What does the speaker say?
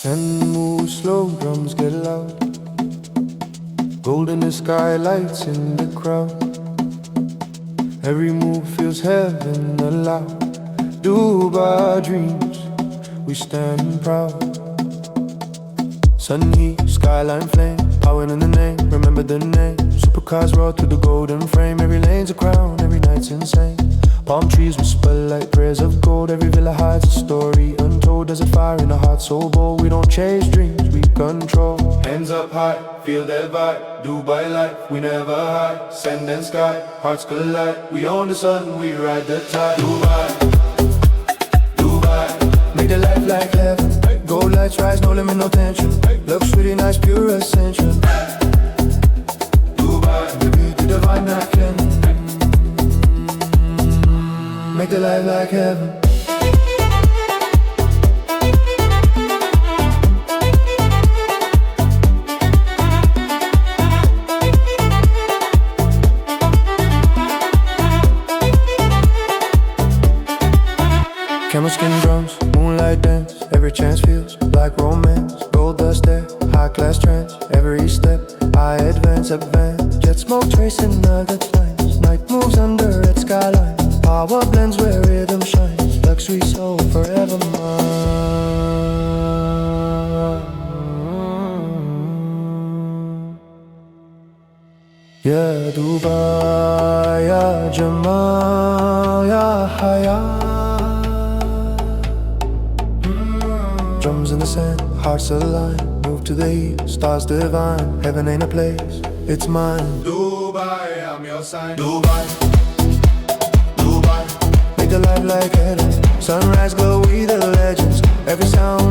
Sand moves slow, drums get loud. Gold in the sky, lights in the crowd. Every move feels heaven aloud. Dubai dreams, we stand proud. Sun heat, skyline flame, power in the name, remember the name. Supercars roll through the golden frame. Every lane's a crown, every night's insane. Palm trees whisper like prayers of gold. Every villa hides a story untold. There's a fire in a heart so bold. We don't chase dreams, we control. Hands up high, feel that vibe. Dubai life, we never hide. Sand and sky, hearts collide. We own the sun, we ride the tide. Dubai, Dubai, make the life like heaven. Gold lights rise, no limit, no tension. Looks really nice, pure ascension. Dubai, the divine action. Make the life like heaven. Camel skin drums, moonlight dance. Every chance feels like romance. Gold dust there, high class trance. Every step, I advance, advance. Jet smoke tracing nugget lines. Night moves under red skyline. Power blends where rhythm shines. Luxury soul forever mine. Yeah, Dubai, ya Jamal, ya Hayat. Drums in the sand, hearts align. Move to the heat, stars divine. Heaven ain't a place, it's mine. Dubai, I'm your sign. Dubai, Dubai, make the life like heaven. Sunrise glow, we the legends. Every sound